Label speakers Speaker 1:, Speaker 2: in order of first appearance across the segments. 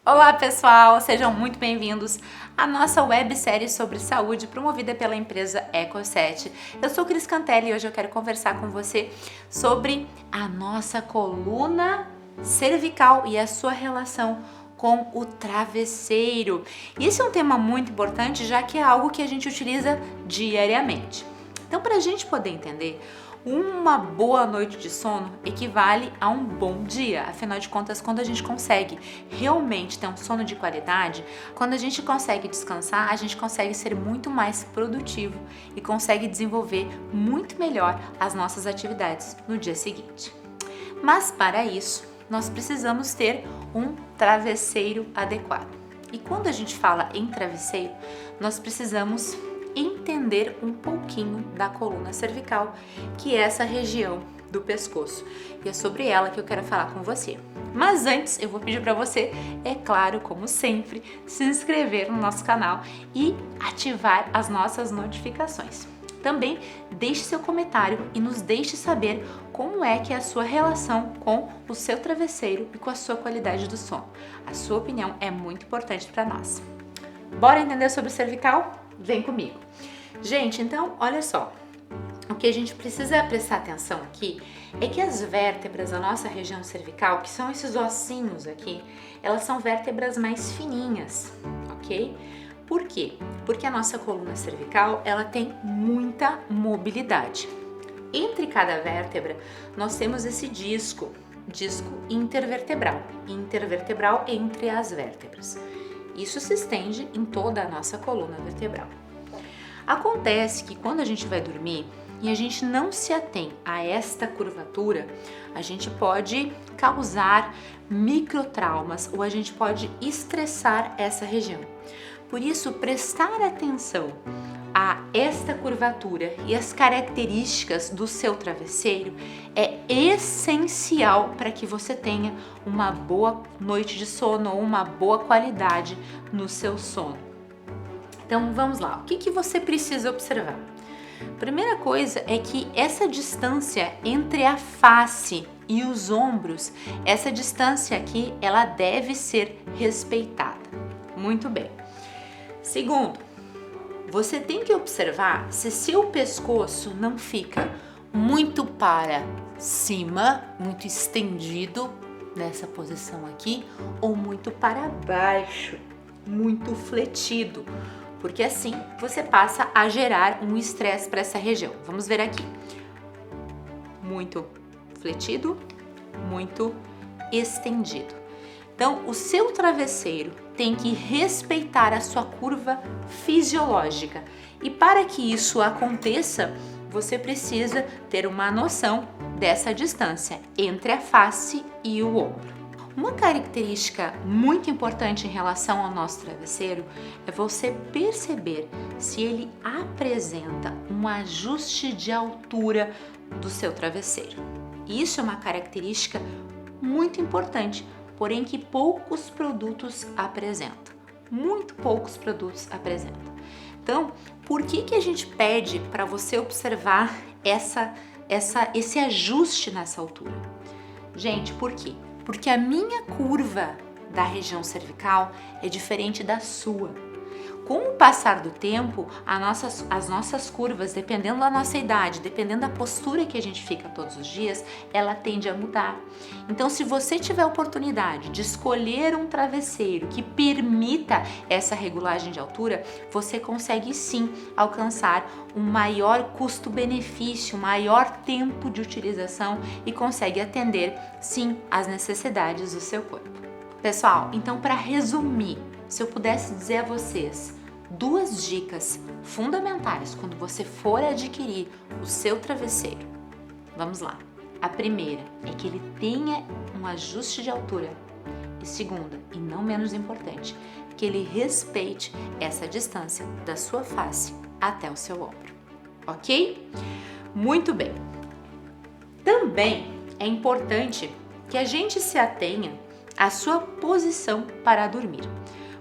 Speaker 1: Olá pessoal, sejam muito bem-vindos à nossa websérie sobre saúde promovida pela empresa Ecosset. Eu sou Cris Cantelli e hoje eu quero conversar com você sobre a nossa coluna cervical e a sua relação com o travesseiro. Isso é um tema muito importante, já que é algo que a gente utiliza diariamente. Então, para a gente poder entender, uma boa noite de sono equivale a um bom dia. Afinal de contas, quando a gente consegue realmente ter um sono de qualidade, quando a gente consegue descansar, a gente consegue ser muito mais produtivo e consegue desenvolver muito melhor as nossas atividades no dia seguinte. Mas para isso, nós precisamos ter um travesseiro adequado. E quando a gente fala em travesseiro, nós precisamos entender um pouquinho da coluna cervical, que é essa região do pescoço. E é sobre ela que eu quero falar com você. Mas antes, eu vou pedir para você, é claro, como sempre, se inscrever no nosso canal e ativar as nossas notificações. Também deixe seu comentário e nos deixe saber como é que é a sua relação com o seu travesseiro e com a sua qualidade do sono. A sua opinião é muito importante para nós. Bora entender sobre o cervical? Vem comigo. Gente, então, olha só. O que a gente precisa prestar atenção aqui é que as vértebras da nossa região cervical, que são esses ossinhos aqui, elas são vértebras mais fininhas, ok? Por quê? Porque a nossa coluna cervical, ela tem muita mobilidade. Entre cada vértebra, nós temos esse disco intervertebral entre as vértebras. Isso se estende em toda a nossa coluna vertebral. Acontece que quando a gente vai dormir e a gente não se atém a esta curvatura, a gente pode causar microtraumas ou a gente pode estressar essa região. Por isso, prestar atenção a esta curvatura e as características do seu travesseiro é essencial para que você tenha uma boa noite de sono ou uma boa qualidade no seu sono. Então vamos lá, o que você precisa observar? Primeira coisa é que essa distância entre a face e os ombros, essa distância aqui, ela deve ser respeitada. Muito bem. Segundo, você tem que observar se seu pescoço não fica muito para cima, muito estendido nessa posição aqui, ou muito para baixo, muito fletido, porque assim você passa a gerar um estresse para essa região. Vamos ver aqui. Muito fletido, muito estendido. Então, o seu travesseiro tem que respeitar a sua curva fisiológica. E para que isso aconteça, você precisa ter uma noção dessa distância entre a face e o ombro. Uma característica muito importante em relação ao nosso travesseiro é você perceber se ele apresenta um ajuste de altura do seu travesseiro. Isso é uma característica muito importante, porém que poucos produtos apresentam. Muito poucos produtos apresentam. Então, por que a gente pede para você observar esse ajuste nessa altura? Gente, por quê? Porque a minha curva da região cervical é diferente da sua. Com o passar do tempo, as nossas curvas, dependendo da nossa idade, dependendo da postura que a gente fica todos os dias, ela tende a mudar. Então, se você tiver a oportunidade de escolher um travesseiro que permita essa regulagem de altura, você consegue sim alcançar um maior custo-benefício, um maior tempo de utilização e consegue atender sim às necessidades do seu corpo. Pessoal, então para resumir, se eu pudesse dizer a vocês duas dicas fundamentais quando você for adquirir o seu travesseiro, vamos lá. A primeira é que ele tenha um ajuste de altura. E segunda, e não menos importante, que ele respeite essa distância da sua face até o seu ombro. Ok? Muito bem. Também é importante que a gente se atenha à sua posição para dormir.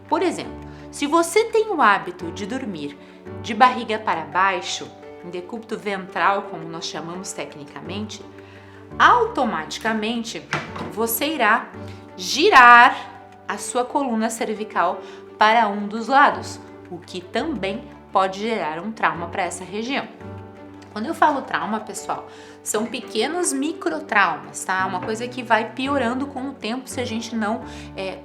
Speaker 1: Por exemplo, se você tem o hábito de dormir de barriga para baixo, em decúbito ventral, como nós chamamos tecnicamente, automaticamente você irá girar a sua coluna cervical para um dos lados, o que também pode gerar um trauma para essa região. Quando eu falo trauma, pessoal, são pequenos microtraumas, tá? Uma coisa que vai piorando com o tempo se a gente não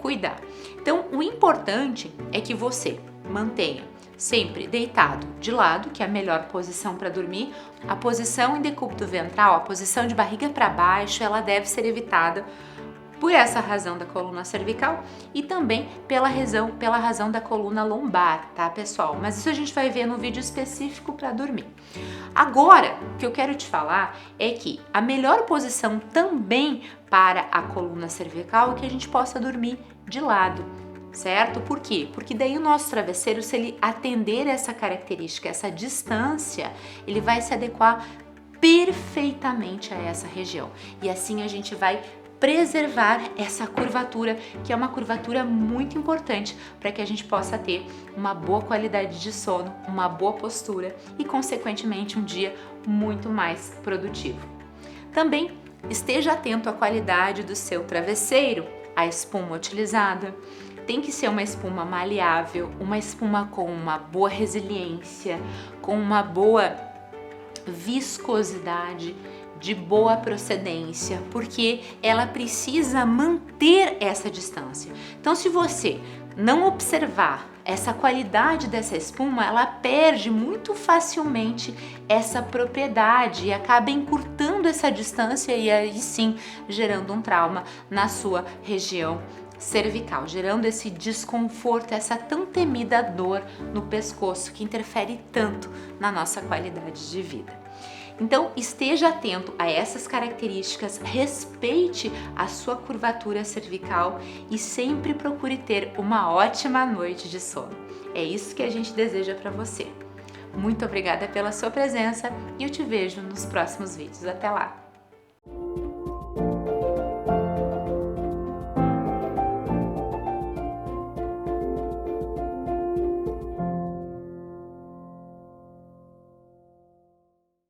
Speaker 1: cuidar. Então, o importante é que você mantenha sempre deitado de lado, que é a melhor posição para dormir. A posição em decúbito ventral, a posição de barriga para baixo, ela deve ser evitada por essa razão da coluna cervical e também pela razão da coluna lombar, tá, pessoal? Mas isso a gente vai ver no vídeo específico para dormir. Agora, o que eu quero te falar é que a melhor posição também para a coluna cervical é que a gente possa dormir de lado, certo? Por quê? Porque daí o nosso travesseiro, se ele atender essa característica, essa distância, ele vai se adequar perfeitamente a essa região. E assim a gente vai preservar essa curvatura, que é uma curvatura muito importante para que a gente possa ter uma boa qualidade de sono, uma boa postura e, consequentemente, um dia muito mais produtivo. Também esteja atento à qualidade do seu travesseiro, a espuma utilizada. Tem que ser uma espuma maleável, uma espuma com uma boa resiliência, com uma boa viscosidade, de boa procedência, porque ela precisa manter essa distância. Então, se você não observar essa qualidade dessa espuma, ela perde muito facilmente essa propriedade e acaba encurtando essa distância e aí sim gerando um trauma na sua região cervical, gerando esse desconforto, essa tão temida dor no pescoço que interfere tanto na nossa qualidade de vida. Então, esteja atento a essas características, respeite a sua curvatura cervical e sempre procure ter uma ótima noite de sono. É isso que a gente deseja para você. Muito obrigada pela sua presença e eu te vejo nos próximos vídeos. Até lá!